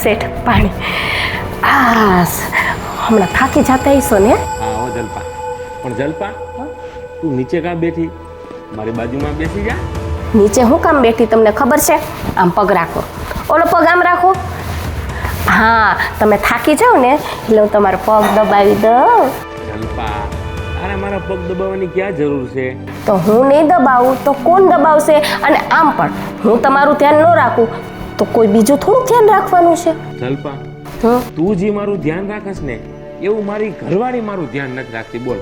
શેઠ પાણી. હમણાં થાકી જતા હશો ને? હા હો જલપા, પણ જલપા તું નીચે કાં બેઠી? મારી બાજુમાં બેસી જા. નીચે હું કામ બેઠી તમને ખબર છે? આમ પગ રાખો, ઓલો પગ આમ રાખો. હા, તમે થાકી જાઓ ને એટલે હું તમારો પગ દબાવી દઉં. જલપા, અરે મારા પગ દબાવવાની ક્યાં જરૂર છે? તો હું નહીં દબાવું તો કોણ દબાવશે? અને આમ પણ હું તમારું ધ્યાન ન રાખું તો કોઈ બીજું થોડું ધ્યાન રાખવાનું છે. જલપા, તું જે મારું ધ્યાન રાખસ ને એવું મારી ઘરવાળી મારું ધ્યાન નથી રાખતી. બોલ.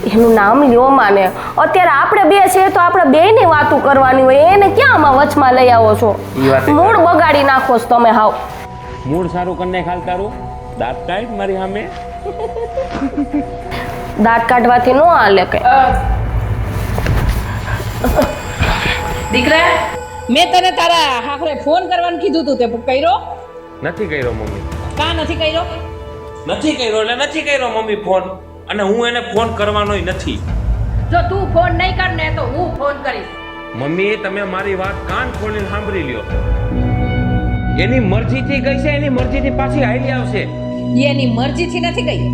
એનું નામ લ્યો માને. અત્યારે આપણે બે છે તો આપણે બેયની વાતો કરવાની હોય, એને ક્યાં આમાં વચમાં લઈ આવો છો? મૂડ બગાડી નાખો છો તમે. હાવ મૂડ સારું કરીને ખાલ તારું દાંત કાઢ મારી સામે. દાંત કાઢવાથી ન હાલે કે. દીકરા, મેં તને તારા હાખરે ફોન કરવાનું કીધું તું, તે કર્યો? નથી કર્યો મમ્મી. કા નથી કર્યો? નથી કર્યો એટલે નથી કર્યો મમ્મી ફોન, અને હું એને ફોન કરવાનોય નથી. જો તું ફોન નહીં કર ને તો હું ફોન કરીશ. મમ્મી, તમે મારી વાત કાન ખોલીને સાંભળી લ્યો. એની મરજીથી ગઈ છે, એની મરજીથી પાછી હાલી આવશે. એની મરજીથી નથી ગઈ,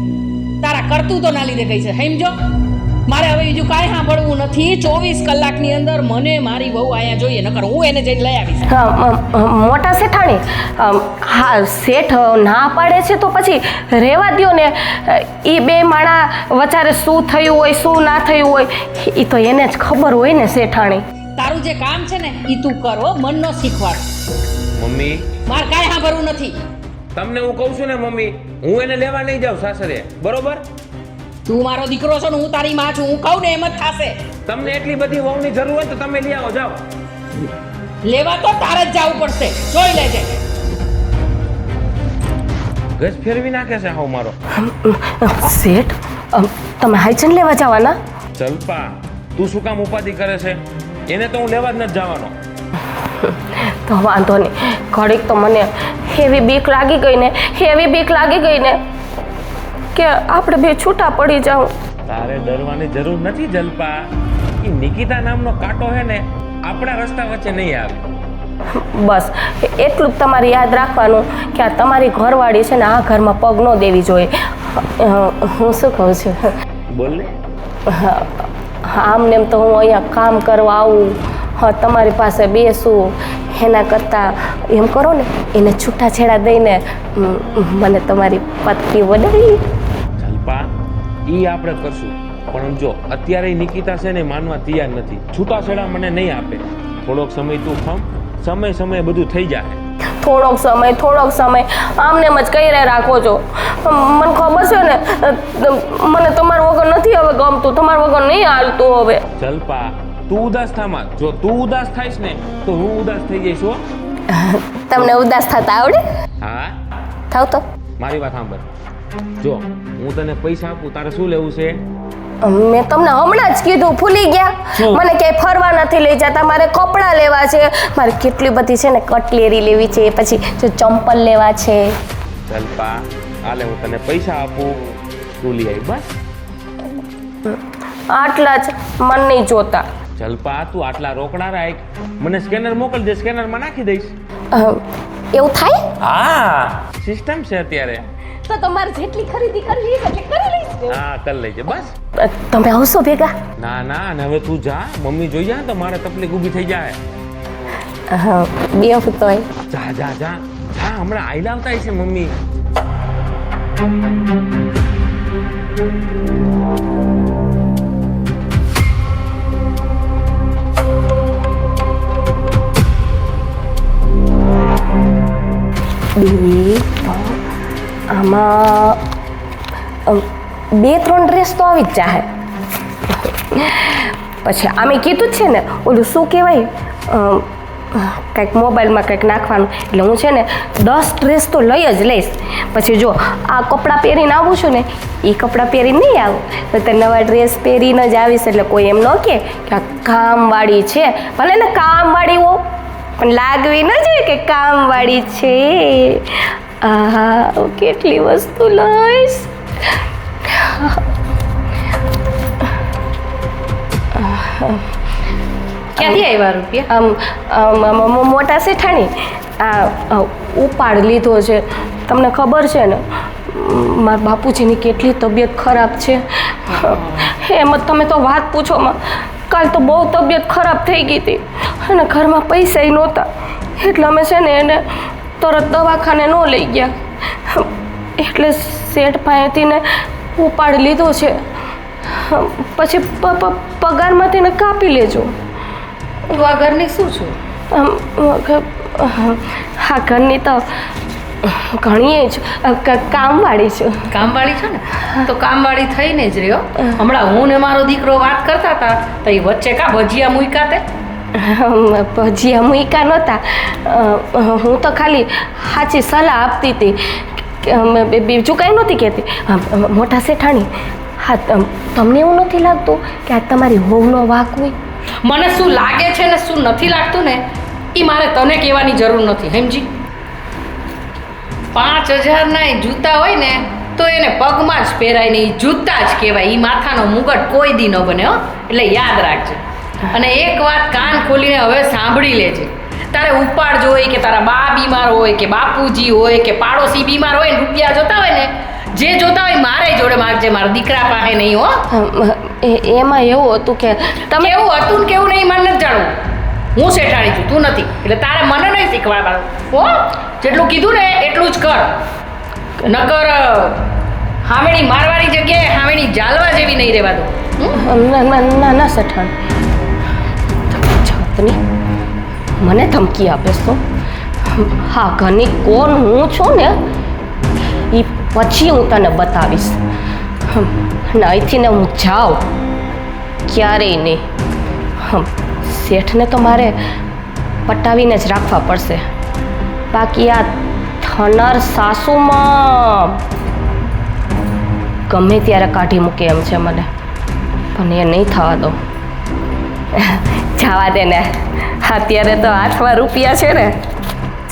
તારા કરતૂતોના લીધે ગઈ છે. સમજો, મારે હવે બીજું કાંઈ સાંભળવું નથી. 24 કલાકની અંદર મને મારી વહુ આયા જોઈએ, નકર હું એને જઈને લઈ આવીશ. મોટા શેઠાણી, હા શેઠ ના પાડે છે તો પછી રહેવા દ્યો ને. એ બે માણા વચારે શું થયું હોય શું ના થયું હોય એ તો એને જ ખબર હોય ને શેઠાણી. તારું જે કામ છે ને એ તું કરો, મન નો શીખવાડ. મમ્મી, મારે કાંઈ સાંભળવું નથી. તમને હું કહું છું ને મમ્મી, હું એને લેવા નહીં જાઉં સાસરે, બરોબર? તું મારો દીકરો છો ને હું તારી માં છું, હું કહું ને એમ જ થશે. તમને એટલી બધી વહુની જરૂર હોય તો તમે લઈ આવો, જાઓ. લેવા તો તારે જ જવું પડશે, જોઈ લેજે. ગજ ફેરવી નાખે છે હાવ મારો. શેઠ, તમે હાઈચન લેવા જવાના? જલપા, તું શું કામ ઉપાધિ કરે છે? એને તો હું લેવા જ નથી જવાનો. તો વાંધો નહીં, ઘડીક તો મને એવી બીક લાગી ગઈ ને, એવી બીક લાગી ગઈ ને કે આપણે બે છૂટા પડી જાઉં. તારે ડરવાની જરૂર નથી જલપા. એ નિકિતા નામનો કાંટો હે ને આપણા રસ્તા વચ્ચે નહીં આવે. બસ એટલું જ તમારે યાદ રાખવાનું કે આ તમારી ઘરવાળી છે ને આ ઘરમાં પગ ન દેવી જોઈએ. હું શું કહું છું, બોલ ને. આમને એમ તો હું અહીંયા કામ કરવા આવું, હા તમારી પાસે બેસું, એના કરતાં એમ કરો ને એને છૂટાછેડા દઈને મને તમારી પત્ની બનાવી. જલપા, એ આપણે કરશું, પણ જો અત્યારે નિકિતા છે ને માનવા તૈયાર નથી. છૂટાછેડા મને નહીં આપે. થોડોક સમય તું ખમ, સમય બધું થઈ જાય. થોડોક સમય આમને એમ જ કહી રાખો છો. મને ખબર છે ને મને તમારા વગર નથી હવે ગમતું, તમારા વગર નહીં હાલતું હવે. જલપા, તું ઉદાસ થામાં. જો તું ઉદાસ થાઈશ ને તો હું ઉદાસ થઈ જઈશ. હો, તમને ઉદાસ થતા આવડે? હા, થાવ તો મારી વાત સાંભળ. જો હું તને પૈસા આપું, તારે શું લેવું છે? મેં તમને હમણાં જ કીધું, ભૂલી ગયા. મને ક્યાંય ફરવા નથી લઈ જતા, મારે કપડાં લેવા છે, મારે કેટલી બધી છે ને કટલેરી લેવી છે, પછી જો ચંપલ લેવા છે. જલપા, હાલે હું તને પૈસા આપું, તું લઈ આવી. બસ આટલા જ, મન નહીં જોતા. જલપા, તું આટલા રોકડા રાખ, મને સ્કેનર મોકલજે, સ્કેનરમાં નાખી દઈશ. એવું થાય? હા, સિસ્ટમ છે અત્યારે. તો તમારે જેટલી ખરીદી કરવી એટલે કરી લઈશ. હા, કરી લેજે. બસ તમે આવશો ભેગા? ના, અને હવે તું જા, મમ્મી જોઈ જાય તો મારે તકલીફ ઊભી થઈ જાય. બે તો જા, હમણાં આઈ લાવતા છે મમ્મી. આમાં 2-3 ડ્રેસ તો આવી જ જાય. પછી આમે કીધું જ છે ને ઓલું શું કહેવાય, કંઈક મોબાઈલમાં કંઈક નાખવાનું, એટલે હું છે ને 10 ડ્રેસ તો લઈ જ લઈશ. પછી જો આ કપડાં પહેરીને આવું છું ને એ કપડાં પહેરીને નહીં આવું તો તે નવા ડ્રેસ પહેરીને જ આવીશ, એટલે કોઈ એમ ન કહે કે આ કામવાળી છે. ભલે ને કામવાળી હો પણ લાગવી ન જોઈએ કે કામવાળી છે. આહા, કેટલી વસ્તુ લઈશ. ક્યાંથી આવ્યા રૂપિયા? મોટા શેઠાણી આ ઉપાડ લીધો છે. તમને ખબર છે ને મારા બાપુજીની કેટલી તબિયત ખરાબ છે. એમ જ તમે તો વાત પૂછોમાં, કાલ તો બહુ તબિયત ખરાબ થઈ ગઈ હતી અને ઘરમાં પૈસાય નહોતા, એટલે અમે છે ને એને તરત દવાખાને ન લઈ ગયા. એટલે શેઠ પાસેથી ને ઉપાડ લીધો છે. પછી પગારમાંથી ને કાપી લેજો. તું આ ઘરની શું છું? હા, ઘરની તો ઘણી જ કામવાળી છું. કામવાળી છો ને? તો કામવાળી થઈને જ રહ્યો. હમણાં હું ને મારો દીકરો વાત કરતા હતા તો એ વચ્ચે કા ભજીયા મૂક્યા તે? ભજીયા મૂક્યા નહોતા. હું તો ખાલી સાચી સલાહ આપતી હતી, બીજું કાંઈ નહોતી કહેતી. મોટા શેઠાણી, હા, તમને એવું નથી લાગતું કે આ તમારી હોવનો વાંક હોય? મને શું લાગે છે ને શું નથી લાગતું ને એ મારે તને કહેવાની જરૂર નથી, સમજી? 5000ના જૂતા હોય ને તો એને પગમાં જ પહેરાય ને એ જૂતા જ કહેવાય. એ માથાનો મુગટ કોઈ દી ન બને હો, એટલે યાદ રાખજે. અને એક વાત કાન ખોલીને હવે સાંભળી લેજે. તારે ઉપાડ હોય કે તારા બા બીમાર હોય કે બાપુજી હોય કે પાડોશી બીમાર હોય ને રૂપિયા જોતા હોય ને, જે જોતા હોય મારે જોડે માગજે, મારા દીકરા પાસે નહીં હો. એમાં એવું હતું કે તમે એવું હતું ને કેવું નહીં મને નથી જાણવું. હું શેઠાણી છું, તું નથી, એટલે તારે મને નહીં શીખવાડવાનું હો. જેટલું કીધું ને એટલું જ કર, નકર હામેણી મારવાની જગ્યાએ હામેણી જાલવા જેવી નહીં રહેવા દો. ના શેઠાણ, છતની મને ધમકી આપે તો હા, ઘરની કોણ હું છું ને એ પછી હું તને બતાવીશ. ને અહીંથી ને હું જાઉં ક્યારેય નહીં. શેઠને તો મારે પટાવીને જ રાખવા પડશે, બાકી આ થનાર સાસુમાં ગમે ત્યારે કાઢી મૂકે એમ છે મને, પણ એ નહીં થવા દો. જવા દે ને, અત્યારે તો હાથમાં રૂપિયા છે ને.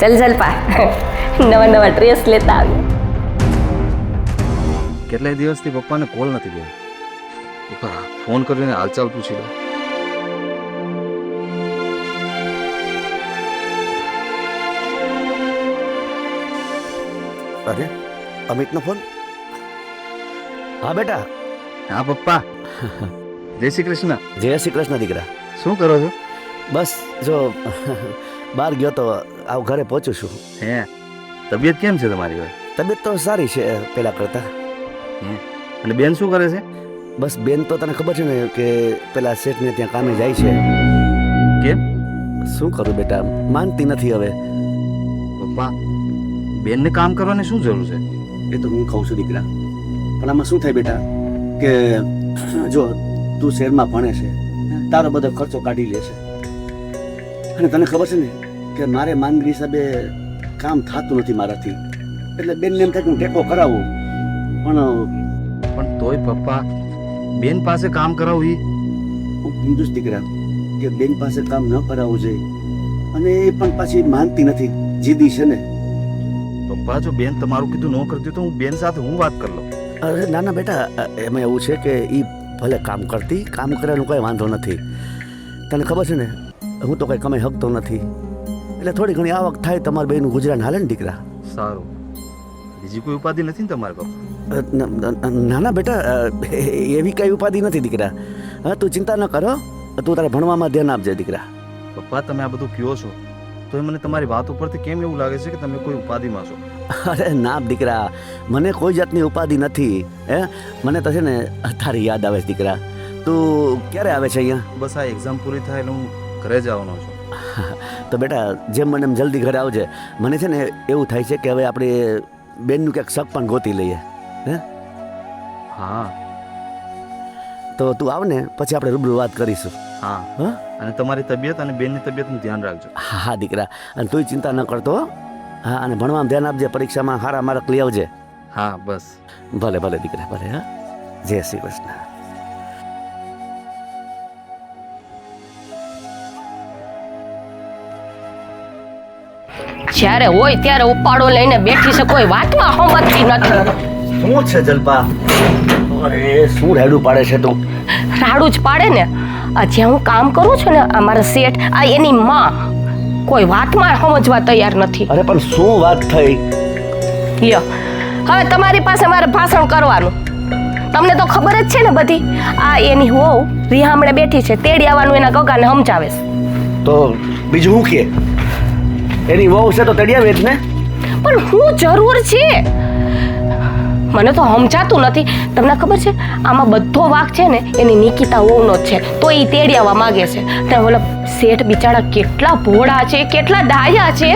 ચલ જલપા, નવા ડ્રેસ લેતા આવ્યો. કેટલાય દિવસથી પપ્પાને કોલ નથી ગયો. પપ્પા ફોન કરીને હાલચાલ પૂછી લો. અરે, અમિતનો ફોન? હા બેટા. હા પપ્પા, જય શ્રી કૃષ્ણ. જય શ્રી કૃષ્ણ દીકરા. શું કરો છો? બસ જો બહાર ગયો તો આવ ઘરે પહોંચું છું. હે, તબિયત કેમ છે તમારી? હવે તબિયત તો સારી છે પહેલાં કરતાં. અને બેન શું કરે છે? બસ બેન તો તને ખબર છે ને કે પેલા શેઠને ત્યાં કામે જાય છે. કેમ? શું કરું બેટા, માનતી નથી હવે. પપ્પા, બેનને કામ કરવાની શું જરૂર છે? એ તો હું કહું છું દીકરા, પણ આમાં શું થાય બેટા કે જો તું શહેરમાં ભણે છે, તારો બધો ખર્ચો કાઢી લે છે, અને તને ખબર છે ને કે મારે માંગણી હિસાબે કામ થતું નથી મારાથી, એટલે બેનને એમ થાય કે હું ટેકો કરાવું. પણ તોય પપ્પા, બેન પાસે કામ કરાવું હું સમજુ છું દીકરા કે બેન પાસે કામ ન કરાવવું જોઈએ, અને એ પણ પાછી માનતી નથી, જીદી છે ને. પપ્પા, જો બેન તમારું કીધું ન કરતી તો હું બેન સાથે હું વાત કરી લઉં. અરે ના ના બેટા, એમાં એવું છે કે એ ભલે કામ કરતી, કામ કરવાનો કોઈ વાંધો નથી. તને ખબર છે ને હું તો કંઈ કમાઈ શકતો નથી, એટલે થોડી ઘણી આવક થાય તમારા બેનું ગુજરાન હાલે ને દીકરા. સારું, બીજી કોઈ ઉપાધિ નથી ને તમારે? પપ્પા ના ના બેટા, એવી કઈ ઉપાધિ નથી દીકરા. હા, તું ચિંતા ન કરો, તું તારે ભણવામાં ધ્યાન આપજે દીકરા. પપ્પા, તમે આ બધું કહો છો તો મને તમારી વાત ઉપરથી કેમ એવું લાગે છે કે તમે કોઈ ઉપાધિમાં છો? અરે ના દીકરા, મને કોઈ જાતની ઉપાધિ નથી. હે, મને તો છે ને તારી યાદ આવે છે દીકરા. તું ક્યારે આવે છે અહીંયા? બસ આ એક્ઝામ પૂરી થાય એટલે હું ઘરે જવાનો છું. તો બેટા જેમ મને એમ જલ્દી ઘરે આવજે. મને છે ને એવું થાય છે કે હવે આપણે બેનનું ક્યાંક શક પણ ગોતી લઈએ. હે, હા. તો તું આવ ને પછી આપણે રૂબરૂ વાત કરીશું. હા હા, અને તમારી તબિયત અને બેનની તબિયતનું ધ્યાન રાખજો. હા હા દીકરા, અને તું ચિંતા ન કરતો. હા, અને ભણવામાં ધ્યાન આપજે, પરીક્ષામાં સારા માર્ક લઈ આવજે. હા બસ. ભલે ભલે દીકરા, ભલે. હા, જય શ્રી કૃષ્ણ. જ્યારે હોય ત્યારે ઉપાડો લઈને બેઠી છે, કોઈ વાતમાં હમતી નથી. શું છે જલપા? અરે શું રાડું પાડે છે તું? રાડું જ પાડે ને. આ જ્યાં હું કામ કરું છું ને, અમારા શેઠ, આ એની માં કોઈ વાતમાં સમજવા તૈયાર નથી. અરે પણ શું વાત થઈ? લ્યો હવે તમારી પાસે મારે ભાષણ કરવાનું. તમને તો ખબર જ છે ને બધી. આ એની વહુ રિહામણે બેઠી છે, તેડી આવવાનું એના ગગાને સમજાવે છે. તો બીજું શું કે? એની વહુ છે તો તડિયાવે જ ને. પણ હું જરૂર છે? મને તો સમજાતું નથી. તમને ખબર છે આમાં બધો વાંક છે ને એની નિકિતા વહુનો જ છે. તો એ તેડી આવવા માંગે છે. તો ઓલા શેઠ બિચારા કેટલા ભોળા છે, કેટલા ડાયા છે,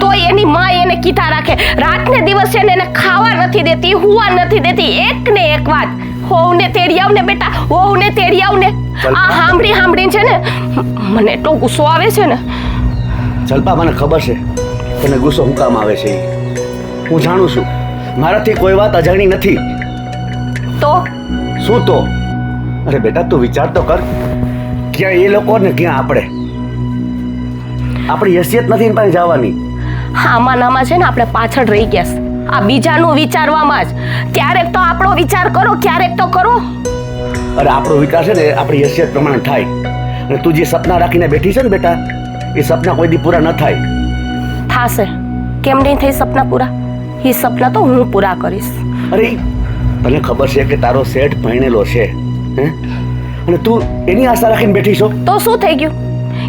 તો એની માં એને કીધા રાખે. રાતને દિવસ છે ને એને ખાવા નથી દેતી, હુવા નથી દેતી. એક ને એક વાત, હોવને તેડી આવ ને બેટા, હોવને તેડી આવ ને. આ સાંભળીને છે ને મને એટલો ગુસ્સો આવે છે ને. જલ્પા, મને ખબર છે તને ગુસ્સો હું કામ આવે છે. હું જાણું છું, મારાથી કોઈ વાત અજાણી નથી. તો શું તો? અરે બેટા તું વિચાર તો કર, ક્યાં એ લોકો ને ક્યાં આપણે. આપણી હેસિયત નથી પાસે જવાની. આમાં નામાં છે ને આપણે પાછળ રહી ગયા છે. આ બીજાનું વિચારવામાં જ. ક્યારેક તો આપણો વિચાર કરો, ક્યારેક તો કરો. અરે આપણો વિચાર છે ને આપણી હેસિયત પ્રમાણે થાય. અને તું જે સપના રાખીને બેઠી છે ને બેટા, એ સપના કોઈ દી પૂરા ન થાય. થાશે. કેમ નહીં થઈ સપના પૂરા? એ સપના તો હું પૂરા કરીશ. અરે તને ખબર છે કે તારો શેઠ ભણેલો છે, હે? અને તું એની આશા રાખીને બેઠી છો. તો શું થઈ ગયું?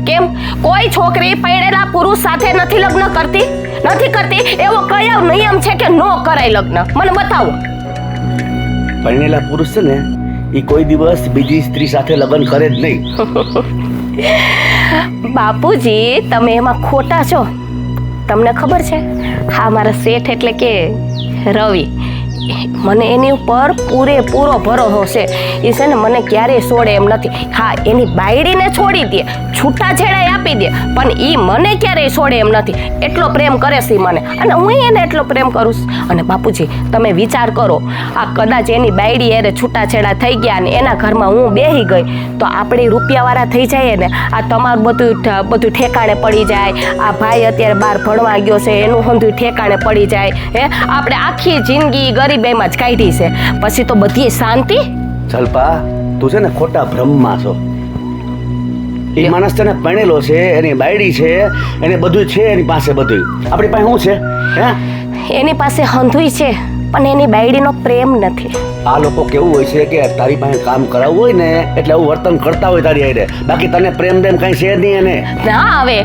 કેમ કોઈ છોકરી પરણેલા પુરુષ સાથે નથી લગ્ન કરતી? નથી કરતી એવો કયો નિયમ છે કે નો કરાય લગ્ન? મને બતાવો. ભણેલા પુરુષ છે ને એ કોઈ દિવસ બીજી સ્ત્રી સાથે લગ્ન કરે જ નહીં. બાપુજી તમે એમાં ખોટા છો. તમને ખબર છે હા મારા શેઠ એટલે કે રવિ, મને એની ઉપર પૂરેપૂરો ભરોસો છે. એ છે ને મને ક્યારેય છોડે એમ નથી. હા એની બાયડીને છોડી દે, છૂટાછેડા આપી દે, પણ એ મને ક્યારેય છોડે એમ નથી. એટલો પ્રેમ કરે છે મને, અને હું એને એટલો પ્રેમ કરું છું. અને બાપુજી તમે વિચાર કરો, આ કદાચ એની બાયડી એને છૂટાછેડા થઈ ગયા અને એના ઘરમાં હું બેહી ગઈ તો આપણે રૂપિયાવાળા થઈ જાય ને. આ તમારું બધું ઠેકાણે પડી જાય. આ ભાઈ અત્યારે બહાર ભણવા ગયો છે એનું બધું ઠેકાણે પડી જાય. હે આપણે આખી જિંદગી ગરીબીમાં જ કાઢી છે, પછી તો બધી શાંતિ. જલ્પા તું છે ને ખોટા ભ્રમમાં છો. એ માણસ છે ને ભણેલો છે, એની બાયડી છે, એને બધું છે એની પાસે. બધું આપણી પાસે શું છે? હે એની પાસે હંધુય છે પણ એની બાયડીનો પ્રેમ નથી. આ લોકો કેવું હોય છે કે તારી પાસે કામ કરાવવું હોય ને એટલે આવું વર્તન કરતા હોય તારી હારે. બાકી તને પ્રેમ કઈ છે નહીં એને. ના હવે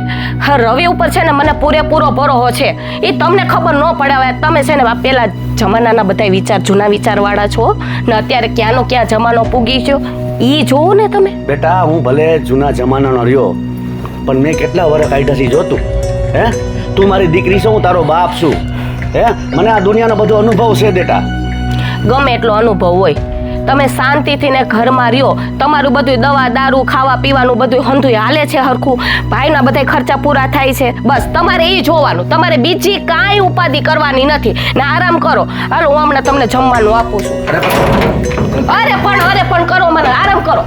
રવિ ઉપર છે ને મને પૂરેપૂરો ભરોસો છે. એ તમને ખબર ન પડે. હવે તમે છે ને પેલા જમાનાના બધા વિચાર, જૂના વિચારવાળા છો ને. અત્યારે ક્યાંનો ક્યાં જમાનો પૂગી ગયો એ જોવો ને તમે. બેટા હું ભલે જૂના જમાનાનો રહ્યો પણ મેં કેટલા વર્ષ કાઢ્યા છે જોતું. હે તું મારી દીકરી છો, હું તારો બાપ છું. હે મને આ દુનિયાનો બધો અનુભવ છે બેટા. ગમે એટલો અનુભવ હોય, તમે શાંતિથી ને ઘરમાં રહ્યો. તમારું બધું દવા દારૂ ખાવા પીવાનું બધું હંધુય હાલે છે હરખું. ભાઈના બધા ખર્ચા પૂરા થાય છે. બસ તમારે એ જોવાનું. તમારે બીજી કાંઈ ઉપાધિ કરવાની નથી ને આરામ કરો. હાલો હું હમણાં તમને જમવાનું આપું છું. અરે પણ કરો, મને આરામ કરો.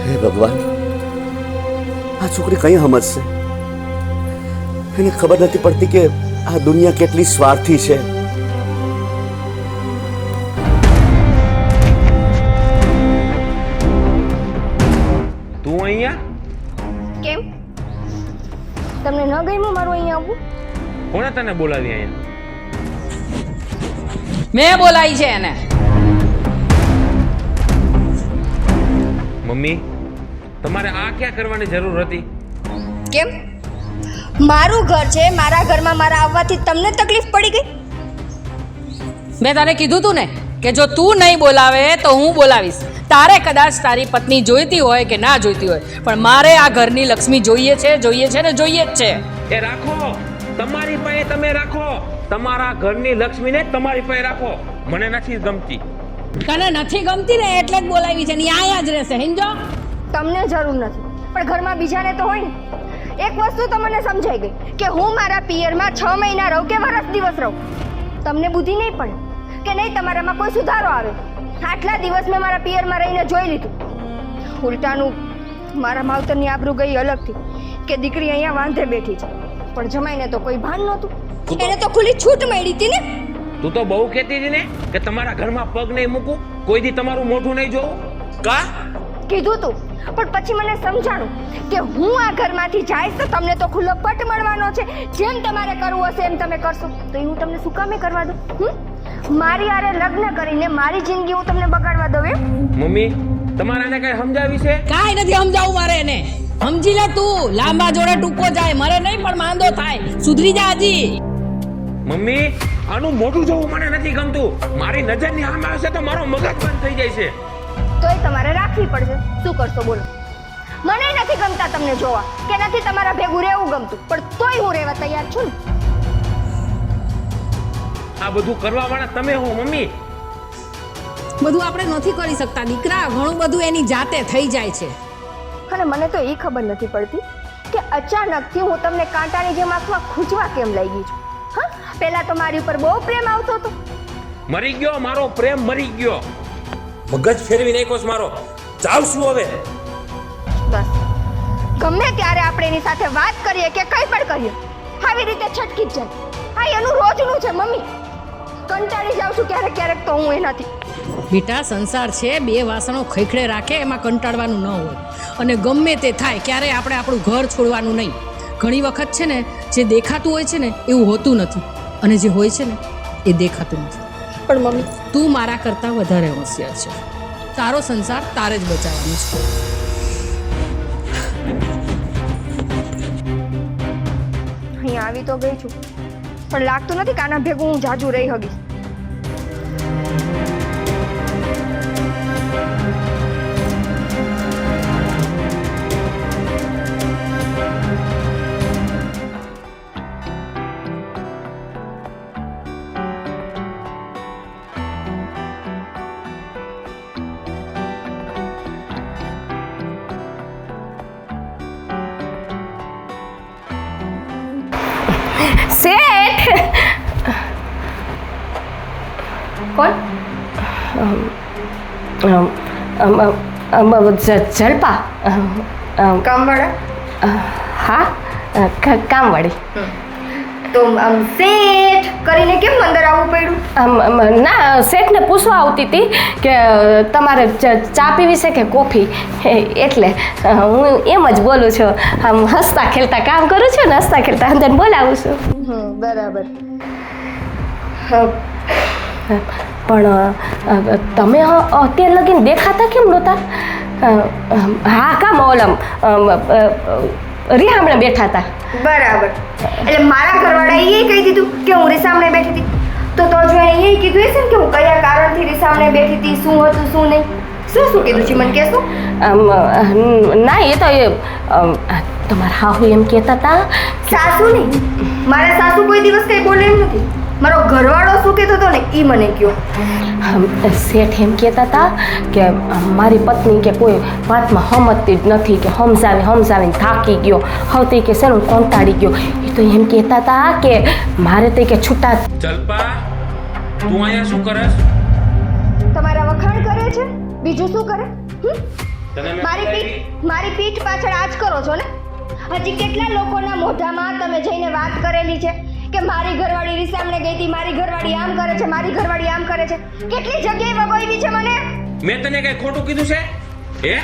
હે ભગવાન, આ છોકરી કઈ સમજશે? એને ખબર નથી પડતી કે આ દુનિયા કેટલી સ્વાર્થી છે. તું અહીંયા કેમ તમને ન ગમ્યું મારું અહીંયા આવવું? કોણે તને બોલાવી અહીંયા? મેં બોલાવી છે એને. મમ્મી તમારે આ ક્યાં કરવાની જરૂર હતી? કેમ? મારું ઘર છે, મારા ઘરમાં મારા આવવાથી તમને તકલીફ પડી ગઈ? મેં તને કીધું તું ને કે જો તું નહીં બોલાવે તો હું બોલાવીશ. તારે કદાચ તારી પત્ની જોઈતી હોય કે ના જોઈતી હોય, પણ મારે આ ઘરની લક્ષ્મી જોઈએ છે ને જોઈએ જ છે. એ રાખો, તમારી પાસે તમે રાખો. તમારા ઘરની લક્ષ્મીને તમારી પાસે રાખો. મને નથી ગમતી. તને નથી ગમતી ને એટલે જ બોલાવી છે. ને આયા જ રહેશે, સમજો? તમને જરૂર નથી પણ ઘરમાં બીજાને તો હોય ને. એક વસ્તુ તો મને સમજાઈ ગઈ કે હું મારા પિયરમાં 6 મહિના રહું કે વર્ષ દિવસ રહું, તમને બુદ્ધિ નહીં પડે કે નહીં તમારામાં કોઈ સુધારો આવે. આટલા દિવસ મેં મારા પિયરમાં રહીને જોઈ લીધું. ઉલટાનું મારા માવતરની આબરૂ ગઈ અલગથી કે દીકરી અહીંયા વાંધે બેઠી છે, પણ જમાઈને તો કોઈ ભાન નહોતું. એને તો ખુલ્લી છૂટ મળી હતી ને. તું તો બહુ કહેતી હતી ને કે તમારા ઘરમાં પગ નહીં મૂકું, કોઈ દી તમારું મોઢું નહીં જોવું. કા કીધું તું પણ પછી મને સમજાણું કે હું આ ઘરમાંથી જઈશ તો તમને તો ખુલ્લો પટ મળવાનો છે. જેમ તમારે કરવું હશે એમ તમે કરશો. તો એ હું તમને શું કામે કરવા દઉં? મારી હારે લગ્ન કરીને મારી જિંદગી હું તમને બગાડવા દઉં એમ? મમ્મી તમારે આને કઈ સમજાવી છે? કાંઈ નથી સમજાવું મારે એને. સમજી લે તું, લાંબા જોડે ટૂંકો જાય. મારે નહીં પણ માંદો થાય. સુધરી જા હજી. મમ્મી આનું મોઢું જોવું મને નથી ગમતું. મારી નજરની સામે આવશે તો મારો મગજ બંધ થઈ જાય છે. તોય તમારે રાખવી પડશે. શું કરશો બોલો? મને નથી ગમતા તમને જોવા કે નથી તમારા ભેગું રહેવું ગમતું, પણ તોય હું રહેવા તૈયાર છું ને. આ બધું કરવા વાળા તમે હો મમ્મી. બધું આપણે નથી કરી શકતા દીકરા. ઘણું બધું એની જાતે થઈ જાય છે. અને મને તો એ ખબર નથી પડતી કે અચાનકથી હું તમને કાંટાની જેમ આંખમાં ખૂંચવા કેમ લઈ ગઈ છું. હા, પહેલા તો મારી ઉપર બહુ પ્રેમ આવતો હતો. મરી ગયો મારો પ્રેમ, મરી ગયો. મગજ ફેરવી નાખ્યો છે મારો. જાવ છું હવે. બસ ગમે ત્યારે આપણે એની સાથે વાત કરીએ કે કંઈ પણ કરીએ આવી રીતે છટકી જ જાય. હા, એનું રોજનું છે મમ્મી. કંટાળી જાઉં છું ક્યારેક ક્યારેક તો હું એનાથી. બેટા સંસાર છે, બે વાસણો ખૈખડે રાખે, એમાં કંટાળવાનું ન હોય. અને ગમે તે થાય ક્યારેય આપણે આપણું ઘર છોડવાનું નહીં. ઘણી વખત છે ને જે દેખાતું હોય છે ને એવું હોતું નથી, અને જે હોય છે ને એ દેખાતું નથી. પણ મમ્મી તું મારા કરતાં વધારે હોશિયાર છે. તારો સંસાર તારે જ બચાવવાનો છે. અહીંયા આવી તો ગઈ છું, પણ લાગતું નથી કે આના ભેગું હું જાજુ રહી હગીશ. શેઠ! કોણ? જલપા. કામવાળા? હા, કામવાળી. તો શેઠ કરીને કેમ અંદર આવવું પડ્યું? ના, શેઠને પૂછવા આવતી હતી કે તમારે ચા પીવી છે કે કોફી, એટલે હું એમ જ બોલું છું. આમ હસતા ખેલતા કામ કરું છું ને, હસતા ખેલતા અંદર બોલાવું છું. બરાબર. પણ તમે અત્યારે લગીને દેખાતા કેમ નહોતા? હા, કામ ઓલમ રિહામણે બેઠા હતા. બરાબર. એટલે મારા ઘરવાળાએ એ કહી દીધું કે હું રીસામણે બેઠી હતી. તો જો એને એ કીધું હશે ને કે હું કયા કારણથી રીસામણે બેઠી હતી, શું હતું શું નહીં. શું કીધું છે મને કહેશો? ના, એ તો તમારા હાહુ એમ કહેતા હતા. સાસુ નહીં, મારા સાસુ કોઈ દિવસ કંઈ બોલે એમ નથી. મારો ઘરવાળો શું કહેતો હતો ને એ મને કહ્યો. શેઠ એમ કહેતા હતા કે મારી પત્ની કે કોઈ વાતમાં હમતતી જ નથી, કે સમજાવીને થાકી ગયો, હવતી કે શેનું કંટાળી ગયો. એ તો એમ કહેતા હતા કે મારે તે કે છૂટા. ચલપા તું અહીંયા શું કરસ? તમારા વખાણ કરે છે, બીજું શું કરે? તને મેં મારી પીઠ પાછળ આજ કરો છો ને. હજી કેટલા લોકોના મોઢામાં તમે જઈને વાત કરેલી છે કે મારી ઘરવાળી રીસામણે ગઈ હતી, મારી ઘરવાળી આમ કરે છે, મારી ઘરવાળી આમ કરે છે. કેટલી જગ્યાએ વગોઈવી છે મને. મેં તને કઈ ખોટું કીધું છે? હે,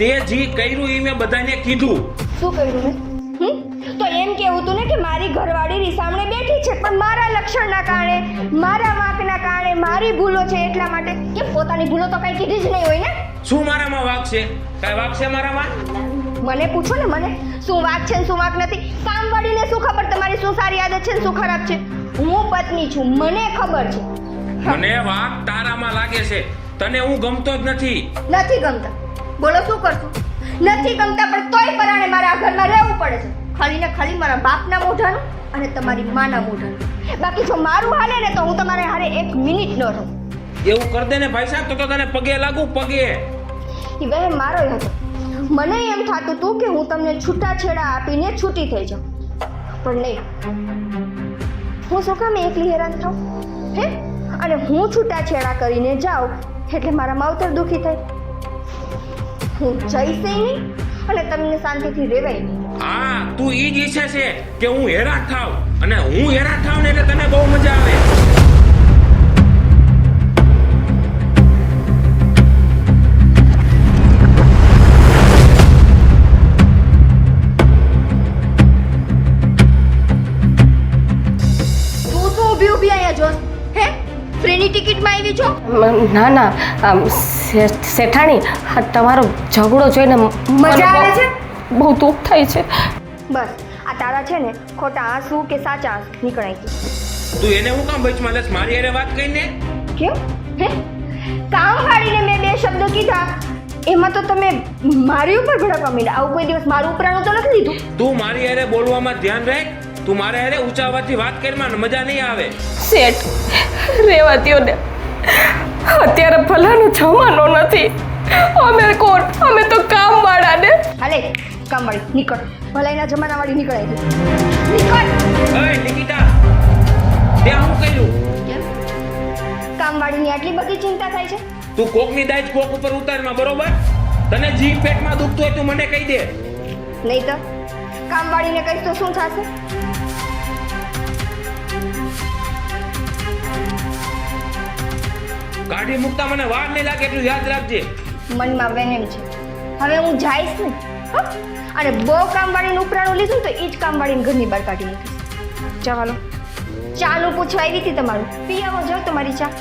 તે જી કર્યું એ મેં બધાને કીધું. શું કર્યું મેં? તો એમ કેવું તું ને કે મારી ઘરવાળી રીસામણે બેઠી છે, પણ મારા લક્ષણના કારણે, મારા વાંકના કારણે, મારી ભૂલો છે એટલા માટે. કે પોતાની ભૂલો તો કઈ કીધી જ નહીં હોય ને. શું મારામાં વાંક છે? કઈ વાંક છે મારામાં? મને પૂછો ને, મને શું વાંક છે ને શું વાંક નથી. કામવાળીને શું ખબર તમારી શું સારી આદત છે ને શું ખરાબ છે? હું પત્ની છું, મને ખબર છે. મને વાંક તારામાં લાગે છે. તને હું ગમતો જ નથી. નથી ગમતા? બોલો શું કરશું? નથી ગમતા, પણ તોય પરાણે મારે આ ઘરમાં રહેવું પડે છે. ખાલી ને ખાલી મારા બાપના મોઢાનું અને તમારી માના મોઢાનું. બાકી જો મારું હાલે ને તો હું તમારે હારે 1 મિનિટ ન રહું. એવું કર દે ને ભાઈ સાહેબ, તો તને પગે લાગુ, પગે. એ વહેમ મારો હતો. મને એમ થતું હતું કે હું તમને છૂટાછેડા આપીને છૂટી થઈ જાઉં, પણ નહીં. હું શું કામ એકલી હેરાન થાઉં? હે, અને હું છૂટાછેડા કરીને જાઉં એટલે મારા માવતર દુઃખી થાય. હું જઈશ નહીં અને તમને શાંતિથી રહેવાય નહીં. હા, તું ઈ જ ઈચ્છે છે કે હું હેરાન થાવ, અને હું હેરાન થાવ ને એટલે તને બહુ મજા આવે. એની ટિકિટમાં આવી છો? ના ના શેઠાણી, આ તમારો ઝઘડો જોઈને મજા આવે છે? બહુ દુઃખ થાય છે. બસ આ તારા છે ને ખોટા આંસુ કે સાચા આંસુ નીકળાય છે. તું એને હું કામ વચમાં લેસ? મારી હારે વાત કરીને કેમ? હે કામ વાળીને મેં બે શબ્દો કીધા એમાં તો તમે મારી ઉપર ભડકવા માંડ્યા. આવું કોઈ દિવસ મારું ઉપરાણું તો નથી લીધું. તું મારી હારે બોલવામાં ધ્યાન રાખ. તું મારે હારે ઊંચા અવાજથી વાત કરવામાં મજા નહીં આવે. શેઠ, રેવા દ્યો ને. અત્યારે ભલાનો જમાનો નથી. અમે કોણ? અમે તો કામવાળા ને. હાલે કામ વાળી નીકળ. ભલાઈના જમાના વાળી નીકળાય છે. નીકળ. ઓય નિકિતા, ત્યાં હું કહ્યું? કેમ? કામ વાળીની આટલી બધી ચિંતા થાય છે? તું કોકની દાજ કોક ઉપર ઉતારમાં, બરોબર? તને જી પેટમાં દુખતું હોય તું મને કહી દે. નહીં તો કામ વાળીને કહીશ તો શું થશે? કાઢી મૂકતા મને વાર નહીં લાગે એટલું યાદ રાખજે. મનમાં વહેમ છે. હવે હું જઈશ ને હો? અને બહુ કામવાળીનું ઉપરાણું લીધું તો એ જ કામવાળીને ઘરની બહાર કાઢી મૂકીશ. ચાલો ચાનું પૂછવા આવી હતી તમારું. પી આવો જાઓ તમારી ચા.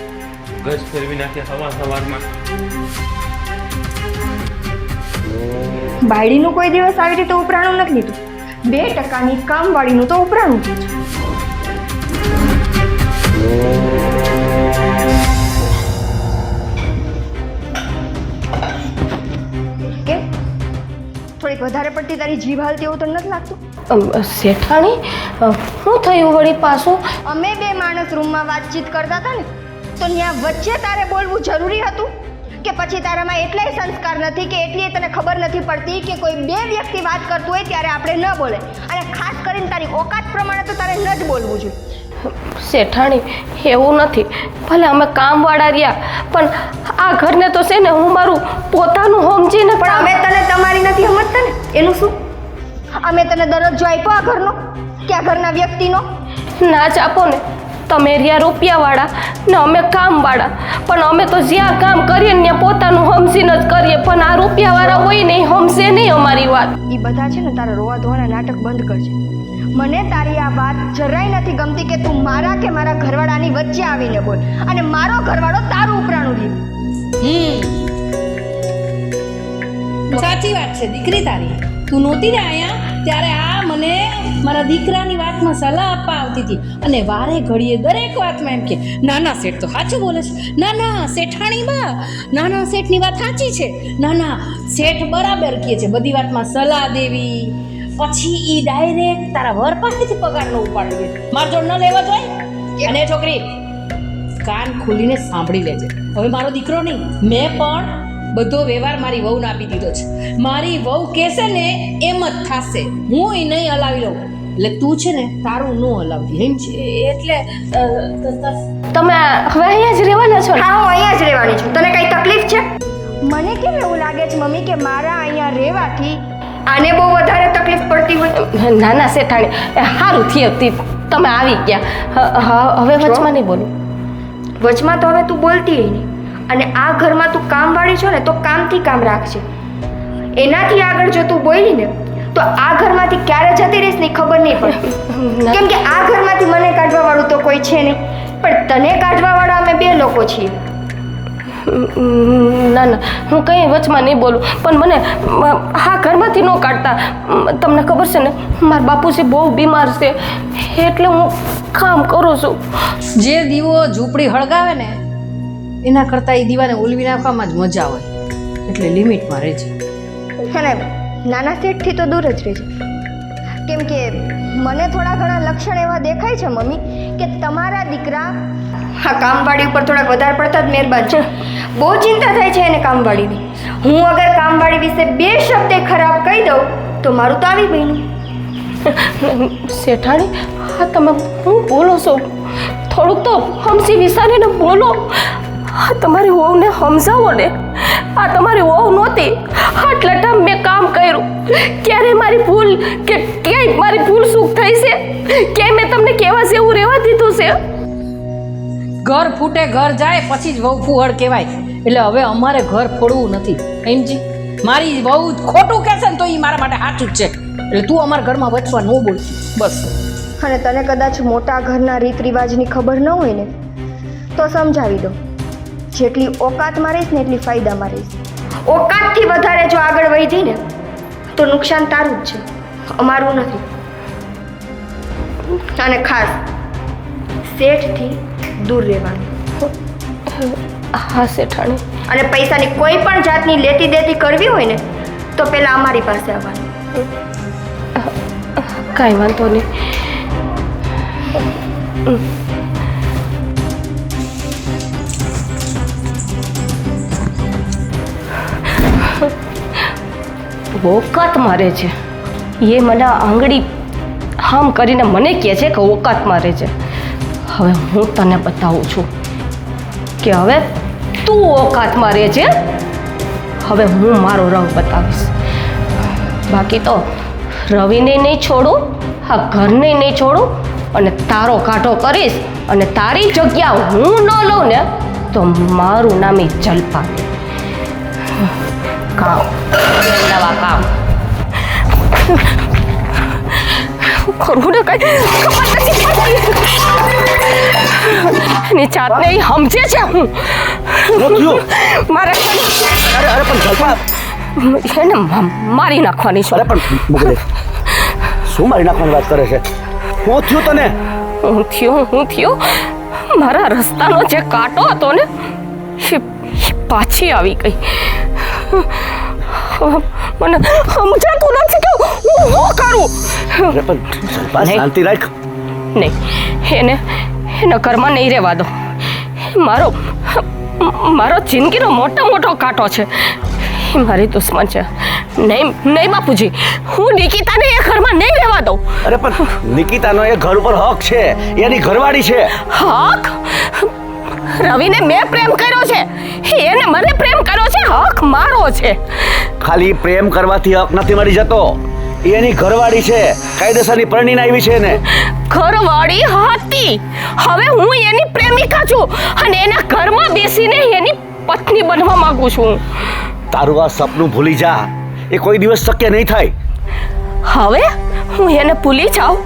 ગજ ફેરવી નાખે સવારમાં. બાયડીનું કોઈ દિવસ આવી રીતે ઉપરાણું નથી લીધું. 2% કામવાળીનું તો ઉપરાણું લીધું. કેમ? થોડીક વધારે પડતી તારી જીભ હાલતી એવું તો નથી લાગતું? શેઠાણી, શું થયું વળી પાછું? અમે બે માણસ રૂમમાં વાતચીત કરતા હતા ને તો ત્યાં વચ્ચે તારે બોલવું જરૂરી હતું કે પછી તારામાં એટલાય સંસ્કાર નથી કે એટલી તને ખબર નથી પડતી કે કોઈ બે વ્યક્તિ વાત કરતું હોય ત્યારે આપણે ન બોલે, અને ખાસ કરીને તારી ઓકાત પ્રમાણે તો તારે ન જ બોલવું જોઈએ. શેઠાણી, એવું નથી. ભલે અમે કામવાળા રહ્યા પણ આ ઘરને તો છે ને હું મારું પોતાનું સમજીને. પણ અમે તને તમારી નથી સમજતા ને, એનું શું? અમે તને દરજ્જો આપ્યો આ ઘરનો કે આ ઘરના વ્યક્તિનો? ના જ આપો ને. તમે રહ્યા રૂપિયાવાળા ને અમે કામવાળા, પણ અમે તો જ્યાં કામ કરીએ ને ત્યાં પોતાનું સમજીને જ કરીએ. પણ આ રૂપિયાવાળા હોય ને એ સમજે નહીં અમારી વાત. એ બધા છે ને તારા રોવા ધોવાના નાટક બંધ કરજે. મને તારી આ વાત જરાય નથી ગમતી કે તું મારા કે મારા ઘરવાળાની વચ્ચે આવીને બોલ અને મારો ઘરવાળો તારું ઉપરાણું લે. સાચી વાત છે દીકરી તારી. તું નહોતી ને અહીંયા ત્યારે આ મને મારા દીકરાની વાતમાં સલાહ આપવા આવતી હતી અને વારે ઘડીએ દરેક વાતમાં એમ કે નાના શેઠ તો સાચું બોલે છે, નાના શેઠાણીમાં નાના શેઠની વાત સાચી છે, નાના શેઠ બરાબર કહે છે. બધી વાતમાં સલાહ દેવી. પછી એ ડાયરેક્ટ તારા વર પાસેથી પગાર ન ઉપાડી દે. મારો જોડ ન લેવા જોઈએ. અને છોકરી, કાન ખોલીને સાંભળી લેજે. હવે મારો દીકરો નહીં, મેં પણ બધો વ્યવહાર મારી વહુને આપી દીધો છે. મારી વહુ કહેશે ને એમ જ થશે. હું એ નહીં હલાવી લઉં. એટલે તું છે ને તારું ન હલાવતી એમ છે. એટલે તમે હવે અહીંયા જ રહેવાના છો ને? હા, હું અહીંયા જ રહેવાની છું. તને કઈ તકલીફ છે? મને કેમ એવું લાગે છે મમ્મી કે મારા અહીંયા રહેવાથી આને બહુ વધારે તકલીફ પડતી હોય? ના ના શેઠાણી, સારું થયું તમે આવી ગયા. હવે વચમાં નહીં બોલું. વચમાં તો હવે તું બોલતી નહીં. અને આ ઘરમાં તું કામવાળી છો ને તો કામથી કામ રાખજે. એનાથી આગળ જો તું બોલી ને તો આ ઘરમાંથી ક્યારે જતી રહીશ ને ખબર નહીં પડે. કેમ કે આ ઘરમાંથી મને કાઢવા વાળું તો કોઈ છે નહીં, પણ તને કાઢવા વાળા અમે બે લોકો છીએ. ના ના, હું કંઈ વચમાં નહીં બોલું, પણ મને આ ઘરમાંથી ન કાઢતા. તમને ખબર છે ને મારા બાપુજી બહુ બીમાર છે એટલે હું કામ કરું છું. જે દીવો ઝૂંપડી હળગાવે ને એના કરતાં એ દીવાને ઉલવી નાખવામાં જ મજા હોય. એટલે લિમિટમાં રહેજે. અને નાના શેઠથી તો દૂર જ રહેજે. કેમ કે મને થોડા ઘણા લક્ષણ એવા દેખાય છે મમ્મી કે તમારા દીકરા હા કામવાળી ઉપર થોડાક વધારે પડતા જ મહેરબાન છે. બહુ ચિંતા થાય છે એને કામવાળીની. હું અગર કામવાળી વિશે બે શબ્દ ખરાબ કહી દઉં તો મારું તો આવી બન્યું. શેઠાણી, હા તમે હું બોલો છો? થોડુંક તો સમજી વિચારીને બોલો. હા, તમારી વહુને સમજાવો ને. આ તમારી વહુ નહોતી, આટલા ટાઈમ મેં કામ કર્યું. ક્યારે મારી ભૂલ કે ક્યાંય મારી ભૂલ ચૂક થઈ છે? ક્યાંય મેં તમને કહેવા જેવું રહેવા દીધું છે? ઘર ફૂટે ઘર જાય પછી જ વહુ ફુહડ કહેવાય. એટલે હવે અમારે ઘર ફોડવું નથી. સમજી? મારી વહુ ખોટું કહેશે ને તો એ મારા માટે સાચું જ છે. એટલે તું અમારા ઘરમાં વચવા ન બોલતી બસ. અને તને કદાચ મોટા ઘરના રીત રિવાજની ખબર ન હોય ને તો સમજાવી દો. જેટલી ઓકાતમાં રહીશ ને એટલી ફાયદામાં રહીશ. ઓકાતથી વધારે જો આગળ વધી ને તો નુકસાન તારું જ છે, અમારું નથી. અને ખાસ શેઠથી દૂર રહેવાનું. હા શેઠાણી. અને પૈસાની કોઈ પણ જાતની લેતી દેતી કરવી હોય ને તો પહેલા અમારી પાસે આવવાનું. કાંઈ વાંધો નહીં. ઓકાત મારે છે એ મને આંગળી આમ કરીને મને કહે છે કે ઓકાત મારે છે. હવે હું તને બતાવું છું કે હવે તું ઓકાત મારે છે. હવે હું મારો રંગ બતાવીશ. બાકી તો રવિને નહીં છોડું, આ ઘરને નહીં છોડું, અને તારો કાઢો કરીશ. અને તારી જગ્યા હું ન લઉં ને તો મારું નામ જલ્પા. કામ નવા કામ કરવું ને કઈ ખબર નથી પડતી. એની જાતને ઈ સમજે છે હું મારે અરે પણ જલ્પા, એને મારી નાખવાની છે. અરે પણ મૂકી દે. શું મારી નાખવાની વાત કરે છે? હું થયું તને? હું થયું મારા રસ્તાનો જે કાંટો હતો ને એ પાછી આવી ગઈ. મને સમજાતું નથી કે હું શું કરું. અરે પણ જલ્પા, શાંતિ રાખ. નહીં, એના ઘરમાં નહીં રહેવા દો. મારો જિંદગીનો મોટો કાંટો છે. એ મારી દુશ્મન છે. નહીં બાપુજી, હું નિકિતાને એ ઘરમાં નહીં રહેવા દઉં. અરે પણ નિકિતાનો એ ઘર ઉપર હક છે, એની ઘરવાળી છે. હક? રવિને મેં પ્રેમ કર્યો છે, એને મને પ્રેમ કર્યો છે. હક મારો છે. ખાલી પ્રેમ કરવાથી હક નથી મળી જતો. એની ઘરવાળી છે, કાયદેસરની પરણીને આવી છે ને. ઘરવાળી હતી, હવે હું એની પ્રેમિકા છું અને એના ઘરમાં બેસીને એની પત્ની બનવા માંગુ છું. તારું આ સપનું ભૂલી જા, એ કોઈ દિવસ શક્ય નહીં થાય. હવે હું એને ભૂલી જાઉં?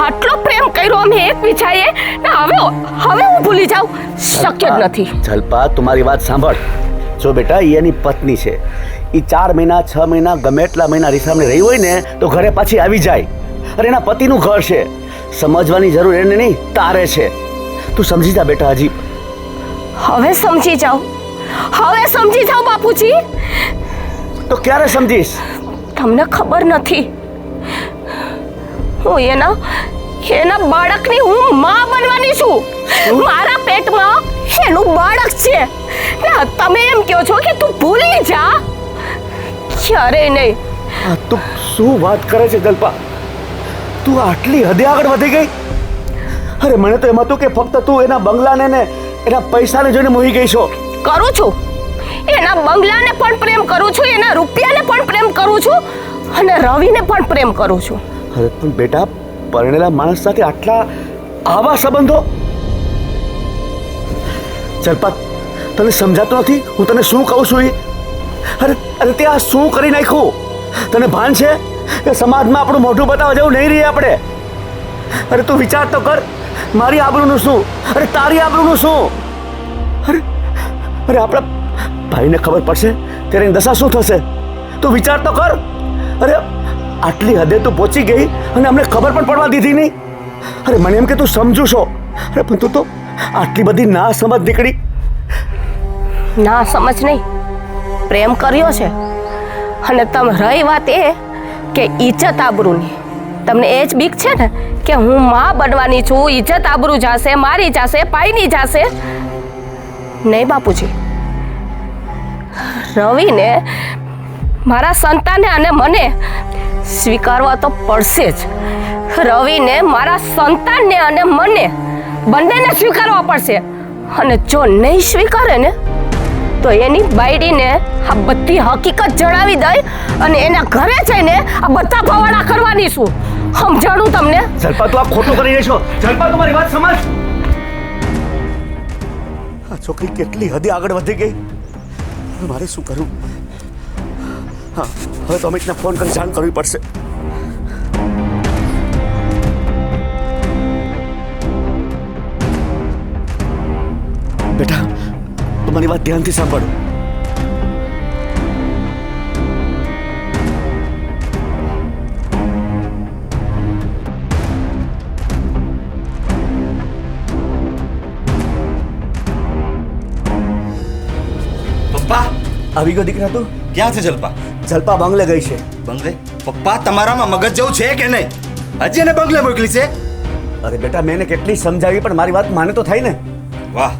આટલો પ્રેમ કર્યો અમે એકબીજાએ ને હવે હું ભૂલી જાઉં? શક્ય જ નથી. જલ્પા, તું મારી વાત સાંભળ. જો બેટા, એ એની પત્ની છે. એ 4 મહિના 6 મહિના ગમે એટલા મહિના રીસામણે રહી હોય ને તો ઘરે પાછી આવી જાય. અરે એના પતિનું ઘર છે, સમજવાની જરૂર એને નહીં, તારે છે. તું સમજી જા બેટા. હજી હવે સમજી જાઓ બાપુજી. તો ક્યારે સમજીશ? તમને ખબર નથી, હું એના બાળકની હું માં બનવાની છું. મારા પેટમાં એનું બાળક છે ને તમે એમ કહો છો કે તું ભૂલી જા? ક્યારે નહીં. તું શું વાત કરે છે જલ્પા? તું આટલી હદે આગળ વધી ગઈ? અરે મને તો એમ હતું કે ફક્ત તું એના બંગલાને ને એના પૈસાને જોઈને મોહી ગઈ છો. કરું છું, એના બંગલાને પણ પ્રેમ કરું છું, એના રૂપિયાને પણ પ્રેમ કરું છું અને રવિને પણ પ્રેમ કરું છું. અરે પણ બેટા, પરણેલા માણસ સાથે આવા સંબંધો? જલ્પા, તને સમજાતું નથી હું તને શું કહું છું? અરે તે આ શું કરી નાખ્યું? તને ભાન છે કે સમાજમાં આપણું મોઢું બતાવવા જેવું નહીં રહીએ આપણે? અરે તું વિચાર તો કર, મારી આબરૂનું શું, અરે તારી આબરૂનું શું? અરે આપણા ભાઈને ખબર પડશે ત્યારે એની દશા શું થશે? તું વિચાર તો કર. અરે આટલી હદે તું પહોંચી ગઈ અને અમને ખબર પણ પડવા દીધી નહીં. અરે મને એમ કે તું સમજુ છો, અરે પણ તું તો આટલી બધી ના સમજ નીકળી. ના સમજ નહીં, પ્રેમ કર્યો છે. અને રહી વાત એ કે ઇજ્જત આબરૂની, તમને એ જ બીક છે ને કે હું માં બનવાની છું, ઇજ્જત આબરૂ જાશે, મારી જાશે, પાઈની જાશે. નહીં બાપુજી, રવિને, મારા સંતાનને અને મને સ્વીકારવા તો પડશે જ. રવિને, મારા સંતાનને અને મને બંનેને સ્વીકારવા પડશે. અને જો નહીં સ્વીકારે ને તો એની બાયડીને આ બધી હકીકત જણાવી દઈ અને એના ઘરે જઈને આ બધા ભવાડા કરવાની છું. સમજાણું તમને? જલ્પા, તું આ ખોટું કરી રહી છો. જલ્પા, તમારી વાત સમજ. આ છોકરી કેટલી હદે આગળ વધી ગઈ. મારે શું કરવું? હા, હવે તો અમિતને ફોન કરી જાણ કરવી પડશે. બેટા તમારી વાત ધ્યાનથી સાંભળ. પપ્પા આવી ગયો દીકરા તું? ક્યાં છે જલ્પા? જલ્પા બંગલે ગઈ છે. બંગલે? પપ્પા તમારામાં મગજ જેવું છે કે નહીં? હજી એને બંગલે મોકલી છે? અરે બેટા મેં એને કેટલી સમજાવી પણ મારી વાત માને તો થાય ને. વાહ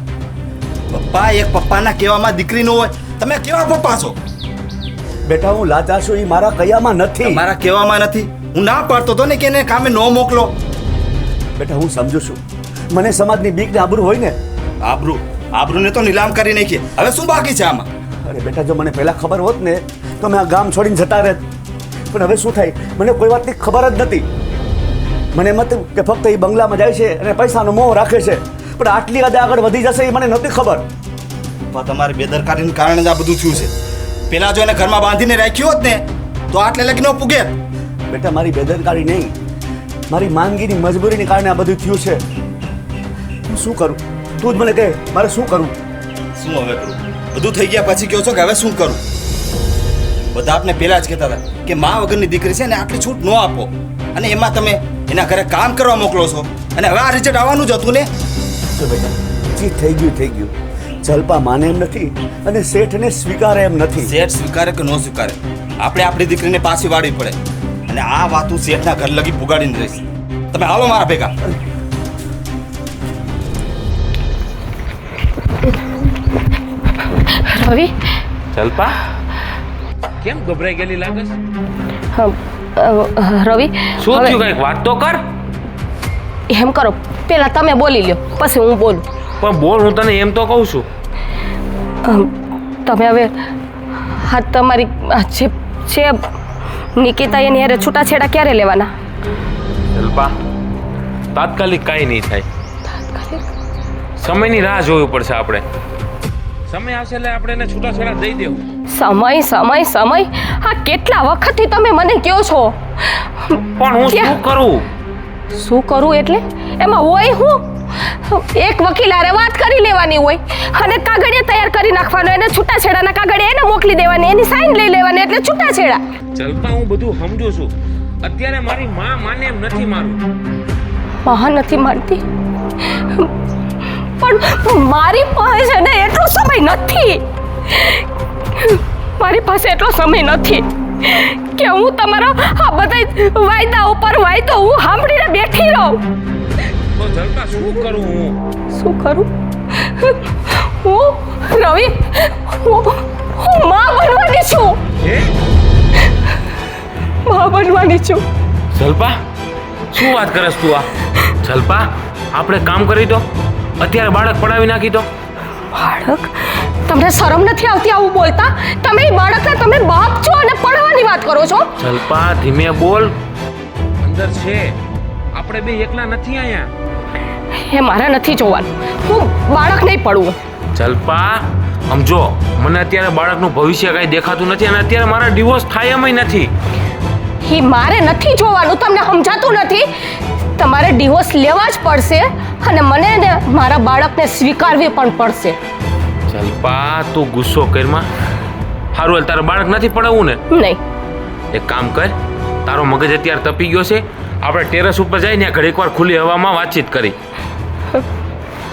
પપ્પા, એક પપ્પાના કહેવામાં દીકરી ન હોય. તમે કેવા પપ્પા છો? બેટા હું લાચાર છું એ મારા કયામાં નથી. તમારા કહેવામાં નથી. હું ના પાડતો હતો ને કે એને કામે ન મોકલો. બેટા હું સમજુ છું મને સમાજની બીક ને આબરૂ હોય ને. આબરૂને તો નીલામ કરી નાખીએ. હવે શું બાકી છે આમાં? અરે બેટા જો મને પહેલા ખબર હોત ને તો મેં આ ગામ છોડીને જતા રહેત. પણ હવે શું થાય મને કોઈ વાતની ખબર જ નથી. મને એમ હતું કે ફક્ત એ બંગલામાં જાય છે અને પૈસાનો મોહ રાખે છે પણ આટલી હદે આગળ વધી જશે એ મને નહોતી ખબર. પપ્પા તમારી બેદરકારીને કારણે જ આ બધું થયું છે. પેલા જો એને ઘરમાં બાંધીને રાખ્યો હોત ને તો આટલે લગી ન પૂગે. બેટા મારી બેદરકારી નહીં મારી માંદગીની મજબૂરીને કારણે આ બધું થયું છે. હું શું કરું તું જ મને કહે મારે શું કરવું? શું હવે કરું? બધું થઈ ગયા પછી કહો છો કે હવે શું કરું? બધા આપને પહેલા જ કહેતા હતા કે મા વગરની દીકરી છે ને આટલી છૂટ ન આપો, અને એમાં તમે એના ઘરે કામ કરવા મોકલો છો. અને હવે આ રિઝલ્ટ આવવાનું જ હતું ને. તો બેટા જે થઈ ગયું. જલ્પા માને એમ નથી અને શેઠને સ્વીકારે એમ નથી. શેઠ સ્વીકારે કે ન સ્વીકારે, આપણે આપણી દીકરીને પાછી વાળવી પડે. અને આ વાત હું શેઠના ઘર લગી પુગાડીને રહીશ. તમે હાલો મારા ભેગા. રવિ જલ્પા કેમ ગભરાઈ ગયેલી લાગે છે? રવિ શું હવે થયું? કઈક વાત તો કર. એમ કરો પેલા તમે બોલી લ્યો પછી હું બોલું. પણ બોલ, હું તને એમ તો કહું છું. તમે હવે હા તમારી જે છે નિકિતા એની હારે છૂટાછેડા ક્યારે લેવાના? જલ્પા તાત્કાલિક કાંઈ નહીં થાય. સમયની રાહ જોવી પડશે આપણે. સમય આવશે એટલે આપણે એને છૂટાછેડા દઈ દેવું. સમય આ કેટલા વખતથી તમે મને કહો છો. પણ હું શું કરું? શું કરું એટલે એમાં હોય હું? એક વકીલ હારે વાત કરી લેવાની હોય અને કાગળિયા તૈયાર કરી નાખવાનો, એને છૂટાછેડાના કાગળિયા એને મોકલી દેવાની, એની સાઈન લઈ લેવાની એટલે છૂટાછેડા. જલ્પા હું બધું સમજુ છું. અત્યારે મારી માં માને એમ નથી મારું. મહા નથી માનતી પણ મારી પાસે ને એટલો સમય નથી. મારી પાસે એટલો સમય નથી કે હું તમારા આ બધા વાયદા ઉપર વાયદો હું સાંભળીને બેઠી રહું. તો જલ્પા શું કરું હું? શું કરું? હું રવિ હું માં બનવાની છું. હે માં બનવાની છું. જલ્પા શું વાત કરસ તું? આ જલ્પા આપણે કામ કરી તો અત્યારે બાળક પડાવી નાખી તો. બાળક? તમને શરમ નથી આવતી આવું બોલતા? તમે એ બાળકના તમે બાપ છો અને પડવાની વાત કરો છો. જલ્પા ધીમે બોલ. અંદર છે, આપણે બે એકલા નથી અહીંયા. એ મારા નથી જોવાનું. હું બાળક નહીં પડવું. જલ્પા સમજો, મને અત્યારે બાળકનું ભવિષ્ય કાંઈ દેખાતું નથી અને અત્યારે મારા ડિવોર્સ થાય એમ નથી. એ મારે નથી જોવાનું. તમને સમજાતું નથી? તમારે ડિવોર્સ લેવા જ પડશે અને મને ને મારા બાળકને સ્વીકારવી પણ પડશે. જલ્પા તું ગુસ્સો કરમાં. સારું હાલ, તારે બાળક નથી પડાવવું ને? નહીં. એક કામ કર, તારો મગજ અત્યારે તપી ગયો છે, આપણે ટેરેસ ઉપર જઈને ઘડીક વાર ખુલ્લી હવામાં વાતચીત કરી.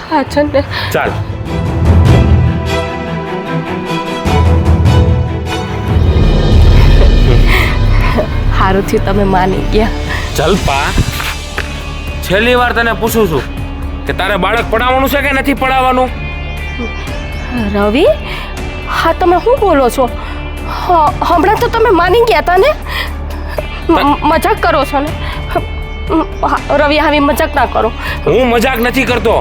હા છે ને. ચાલ. સારું થયું તમે માની ગયા. જલ્પા છેલ્લી વાર તને પૂછું છું કે તારે બાળક પડાવવાનું છે કે નથી પડાવવાનું? રવિ હા તમે શું બોલો છો? હમણાં તો તમે માની ગયા હતા ને. મજાક કરો છો ને? રવિ આવી મજાક ના કરો. હું મજાક નથી કરતો.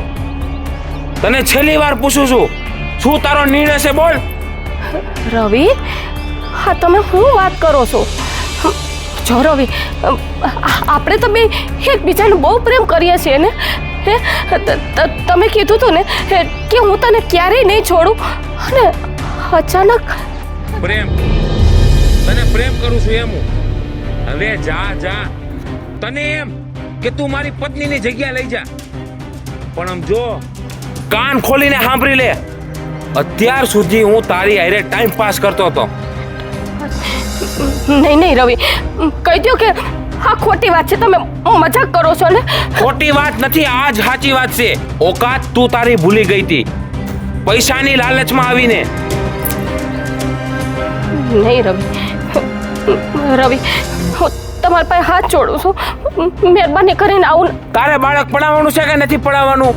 તને છેલ્લી વાર પૂછું છું, શું તારો નિર્ણય છે? બોલ. રવિ હા તમે શું વાત કરો છો? જો રવિ આપણે તો બે એકબીજાને બહુ પ્રેમ કરીએ છીએ ને. તમે કીધું હતું ને કે હું તને ક્યારેય નહીં છોડું અને અચાનક પ્રેમ, તને પ્રેમ કરું છું એમ હું. હવે જા. તને એમ કે તું મારી પત્નીની જગ્યા લઈ જા, પણ આમ જો કાન ખોલીને સાંભળી લે. અત્યાર સુધી હું તારી હારે ટાઈમ પાસ કરતો હતો. નહીં રવિ, કહી દો કે આ ખોટી વાત છે. તમે મજાક કરો છો ને? ખોટી વાત નથી, આ જ સાચી વાત છે. ઓકાત તું તારી ભૂલી ગઈ હતી પૈસાની લાલચમાં આવીને. નહીં રવિ, હું તમારા પાસે હાથ જોડું છું. મહેરબાની કરીને આવું. તારે બાળક પડાવવાનું છે કે નથી પડાવવાનું?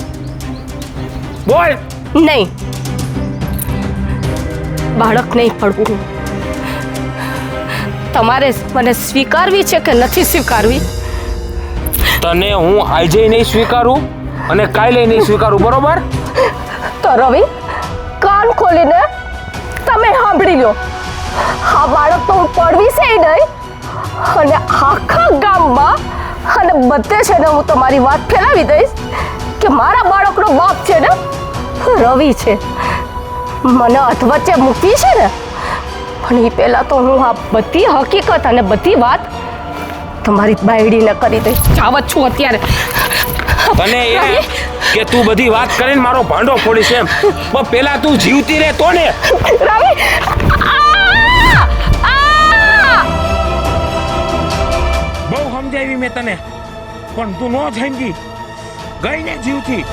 બોલ. નહીં, બાળક નહીં પડવું. તમારે મને સ્વીકારવી છે કે નથી સ્વીકારવી? તને હું આજે નહીં સ્વીકારું અને કાલે નહીં સ્વીકારું, બરોબર? તો રવિ, કાન ખોલીને તમે સાંભળી લો. આ બાળક તો હું પડવી છે નહીં, અને આખા ગામમાં અને બધે છે ને હું તમારી વાત ફેલાવી દઈશ કે મારા બાળકનો બાપ છે ને રવિ છે. મને અધવચ્ચે મૂકી છે ને, પણ એ પહેલાં તો હું આ બધી હકીકત અને બધી વાત તમારી બાયડીને કરી દઈશ. જાવ જ છું અત્યારે. તને એ કે તું બધી વાત કરીને મારો ભાંડો ફોડીશ એમ, પણ પેલા તું જીવતી રહે તો ને. રવિ, બહુ સમજાવી મેં તને, પણ તું ન સમજી ગઈ ને જીવથી.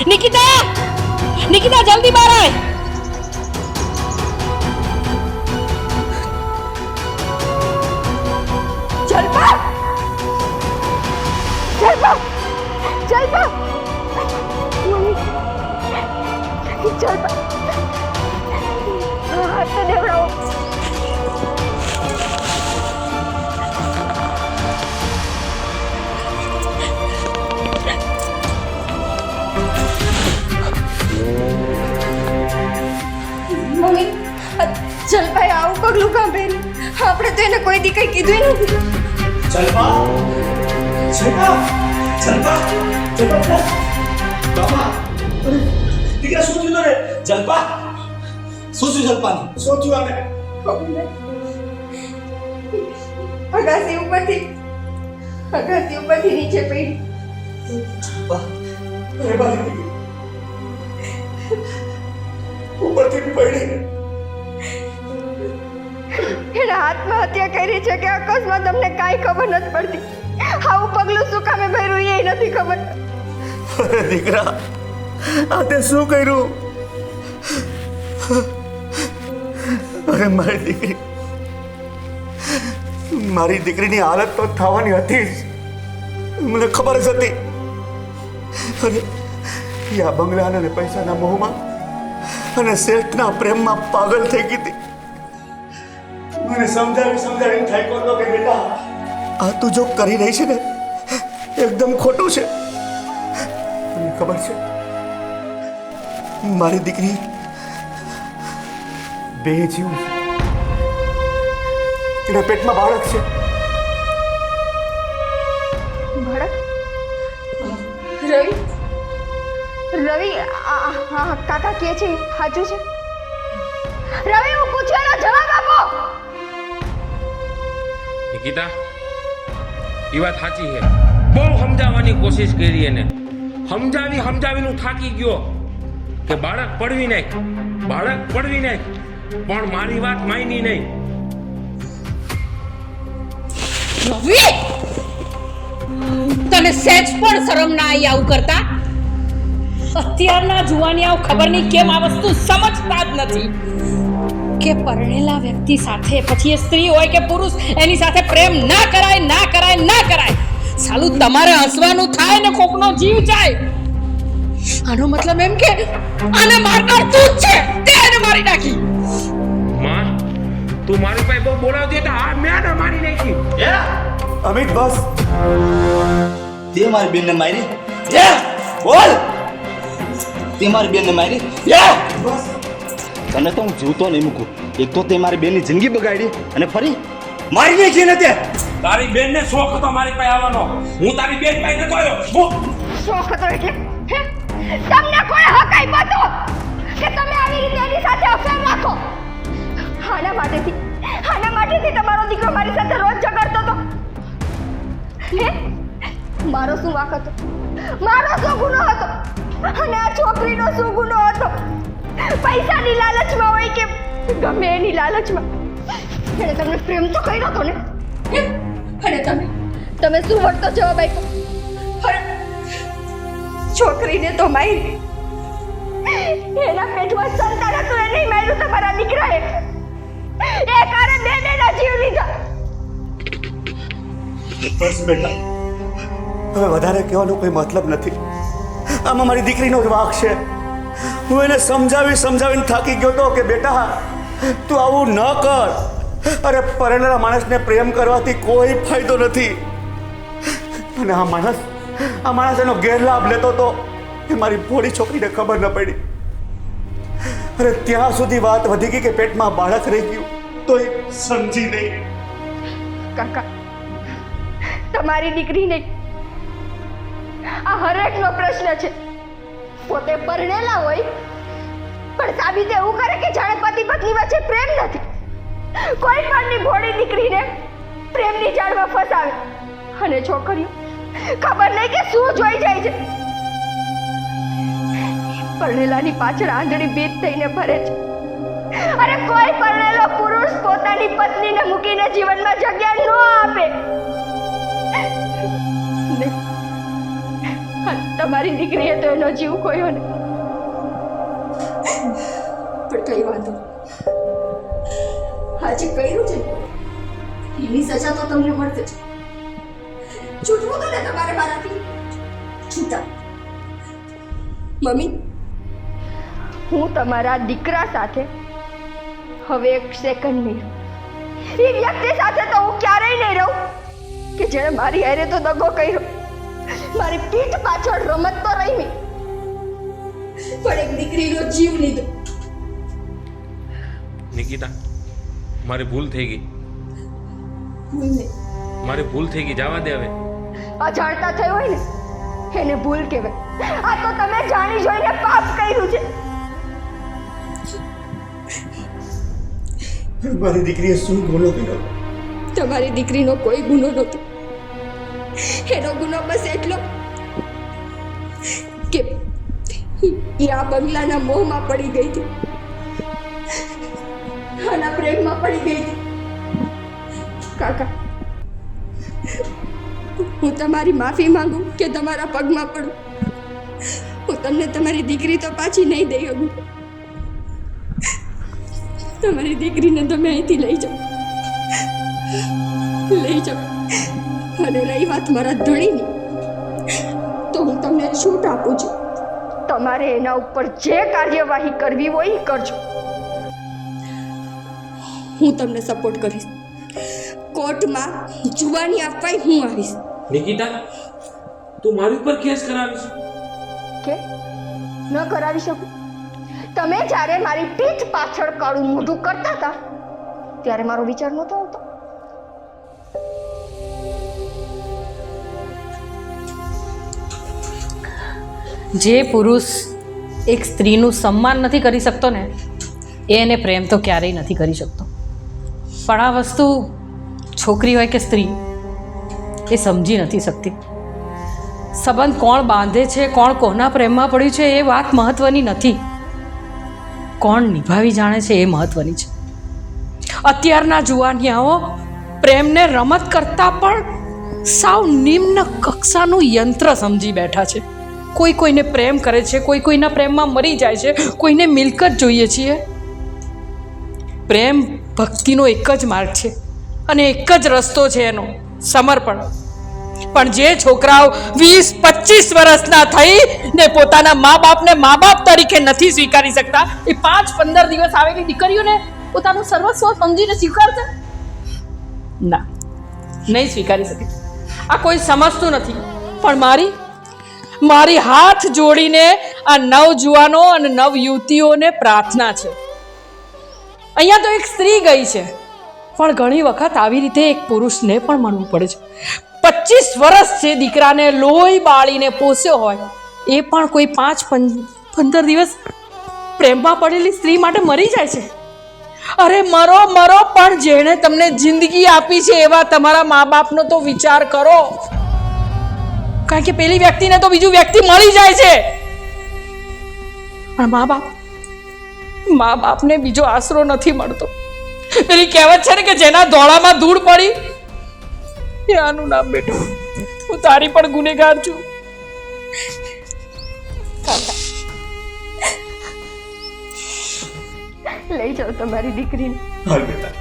નિકિતા, નિકિતા જલ્દી બહાર આય. જલ્પા, જલ્પા, જલ્પા, જલ્પા, હાથ તો દેવડાવો. મમ્મી, જલભાઈ આવું પગલું કામ ભર્યું? આપણે તો એને કોઈ દી કંઈ કીધું નથી. જલ્પા, જલ્પા, જલ્પા, જલ્પા, બાબા, દીકરા શું થયું તને? જલ્પા, શું થયું જલ્પાને? શું થયું આને? અગાસી ઉપરથી નીચે પડી. જલ્પા, અરે બાલી ઉપરથી પડી. એણે આત્મહત્યા કરી છે કે અકસ્માત તમને કાંઈ ખબર નથી પડતી. આવું પગલું શું કામે ભર્યું એ નથી ખબર. અરે દીકરા, આ તે શું કર્યું? અરે મારી દીકરીની હાલત તો થવાની હતી જ, મને ખબર જ હતી. અને આ બંગલા અને પૈસાના મોહમાં અને શેઠના પ્રેમમાં પાગલ થઈ ગઈ હતી. મને સમજાવીને થાક્યો હતો કે બેટા, આ તું જો કરી રહી છે ને એકદમ ખોટું છે. તમને ખબર છે મારી દીકરી બે જીવ છે, એના પેટમાં બાળક છે. બાળક? રવિ, કાકા કહે છે સાચું છે? રવિ, હું પૂછ્યાનો જવાબ આપો. નિકિતા, એ વાત સાચી છે. બહુ સમજાવવાની કોશિશ કરી એને, સમજાવીને થાકી ગયો કે બાળક પડવી નાખ, પણ મારી વાત માની નહીં. રવિ, તને સેજ પણ શરમ ના આવી આવું કરતા? અત્યારના જુવાનિયાઓ ખબર નહીં કેમ આ વસ્તુ સમજતા જ નથી કે પરણેલા વ્યક્તિ સાથે, પછી એ સ્ત્રી હોય કે પુરુષ, એની સાથે પ્રેમ ના કરાય. સાલું તમારે હસવાનું થાય ને કોકનો જીવ જાય. આનો મતલબ એમ કે આને મારનાર તું જ છે, તે એને મારી નાખી. માં, તું મારી પાસે બહુ બોલાવતી તો આ મેં ને મારી નાખી. અમિત બસ, તે મારી બેનને મારી? બોલ, તે મારી બેનને મારી? બસ, તને તો હું જીવતો નહીં મૂકું. એક તો તે મારી બેનની જિંદગી બગાડી અને ફરી મારી નાખી ને તે તારી બેનને શોખ હતો મારી પાસે આવવાનો. હું તારી બેન પાસે નતો આવ્યો. શોખ હતો એટલે હે? તમને કોઈ હક આપ્યો હતો કે તમે આવી રીતે એની સાથે અફેર રાખો? આના માટેથી તમારો દીકરો મારી સાથે રોજ ઝઘડતો હતો. હે? મારો શું વાંક હતો? મારો શું ગુનો હતો? અને આ છોકરીનો શું ગુનો હતો? પૈસાની લાલચમાં હોય કે ગમે એની લાલચમાં એને તમને પ્રેમ તો કર્યો હતો ને? હે? અને તમે શું વળતો જવાબ આપ્યો? અરે, છોકરીને તો મારી, એના પેટમાં સંતાન હતું એ નહીં માર્યું તમારા દીકરાએ. એ કારણ બેના જીવ લીધા. બસ બેટા, હવે વધારે કહેવાનો કોઈ મતલબ નથી. આમાં મારી દીકરીનો જ વાંક છે. હું એને સમજાવીને થાકી ગયો તો કે બેટા તું આવું ન કર. અરે પરણેલા માણસને પ્રેમ કરવાથી કોઈ ફાયદો નથી. અને આ માણસ એનો ગેરલાભ લેતો હતો એ મારી ભોળી છોકરીને ખબર ન પડી. અરે ત્યાં સુધી વાત વધી ગઈ કે પેટમાં બાળક રહી ગયું તો એ સમજી નહીં. કાકા, તમારી દીકરી નહીં, આ હરેકનો પ્રશ્ન છે. પોતે પરણેલા હોય પણ સાબિત એવું કરે કે જાણે પતિ પત્ની વચ્ચે પ્રેમ નથી. કોઈ પણની ભોળી દીકરીને પ્રેમની જાળમાં ફસાવે. અને છોકરીઓ ખબર નહીં કે શું જોઈ જાય છે. પરણેલાની પાછળ આંધળી ભીત થઈને ફરે છે. અરે કોઈ પરણેલો પુરુષ પોતાની પત્નીને મૂકીને જીવનમાં જગ્યા ન આપે. તમારી દીકરીએ તો એનો જીવ ખોયો ને. પણ કઈ વાંધો, આજે કર્યું છે એની સજા તો તમને મળશે જ. છૂટવું તો ને તમારે મારાથી. છૂટા મમ્મી, હું તમારા દીકરા સાથે હવે એક સેકન્ડ નહીં રહું. એ વ્યક્તિ સાથે તો હું ક્યારેય નહીં રહું કે જેણે મારી હારે તો દગો કર્યો, મારી પીઠ પાછળ રમત તો રમી, પણ એક દીકરીનો જીવ લીધો. નિકિતા, મારી ભૂલ થઈ ગઈ. મારી ભૂલ થઈ ગઈ, જવા દે હવે. અજાણતા થયો હોય ને એને ભૂલ કહેવાય. આ તો તમે જાણી જોઈને પાપ કર્યું છે. મારી દીકરીએ શું ગુનો કર્યો? તમારી દીકરીનો કોઈ ગુનો નહોતો. એનો ગુનો બસ એટલો કે એ આ બંગલાના મોહમાં પડી ગઈ હતી, આના પ્રેમમાં પડી ગઈ હતી. કાકા, હું તમારી માફી માંગુ કે તમારા પગમાં પડું. હું તમને તમારી દીકરી તો પાછી નહીં દઈ શકું. તમારી દીકરીને તમે અહીંથી લઈ જાઓ. અને રહી વાત મારા ધણીની, તો હું તમને છૂટ આપું છું. તમારે એના ઉપર જે કાર્યવાહી કરવી હોય એ કરજો. હું તમને સપોર્ટ કરીશ. કોર્ટમાં જુબાની આપવા હું આવીશ. નિકિતા, તું મારી ઉપર કેસ કરાવીશ? કે ન કરાવી શકું? તમે જ્યારે મારી પીઠ પાછળ કાળું મોઢું કરતા હતા ત્યારે મારો વિચાર નહોતો આવતો. જે પુરુષ એક સ્ત્રીનું સન્માન નથી કરી શકતો ને એને પ્રેમ તો ક્યારેય નથી કરી શકતો. પણ આ વસ્તુ છોકરી હોય કે સ્ત્રી એ સમજી નથી શકતી. સંબંધ કોણ બાંધે છે, કોણ કોના પ્રેમમાં પડ્યું છે એ વાત મહત્વની નથી, કોણ નિભાવી જાણે છે એ મહત્વની છે. અત્યારના જુવાનિયાઓ પ્રેમને રમત કરતાં પણ સાવ નિમ્ન કક્ષાનું યંત્ર સમજી બેઠા છે. કોઈ કોઈને પ્રેમ કરે છે, કોઈ કોઈના પ્રેમમાં મરી જાય છે, કોઈને મિલકત જોઈએ છીએ. પ્રેમ ભક્તિનો એક જ માર્ગ છે અને એક જ રસ્તો છે એનો, સમર્પણ. પણ જે છોકરાઓ 20-25 વર્ષના થઈ ને પોતાના મા બાપને મા બાપ તરીકે નથી સ્વીકારી શકતા, એ 5-15 દિવસ આવેલી દીકરીઓને પોતાનું સર્વસ્વ સમજીને સ્વીકારશે? ના, નહીં સ્વીકારી શકે. આ કોઈ સમજતું નથી. પણ મારી હાથ જોડીને આ નવજુવાનો અને નવયુવતીઓને પ્રાર્થના છે. અહીંયા તો એક સ્ત્રી ગઈ છે, પણ ઘણી વખત આવી રીતે એક પુરુષને પણ મળવું પડે છે. 25 વર્ષ જે દીકરાને લોહી બાળીને પોસ્યો હોય એ પણ કોઈ 5-15 દિવસ પ્રેમમાં પડેલી સ્ત્રી માટે મરી જાય છે. અરે મરો મરો, પણ જેણે તમને જિંદગી આપી છે એવા તમારા મા બાપનો તો વિચાર કરો. કારણ કે પેલી વ્યક્તિને તો બીજું વ્યક્તિ મળી જાય છે, પણ મા બાપને બીજો આશરો નથી મળતો. પેલી કહેવત છે ને કે જેના ધોળામાં ધૂળ પડી એ આનું નામ. બેટો, હું તારી પણ ગુનેગાર છું. લઈ જાઓ તમારી દીકરીને. હાલ બેટા.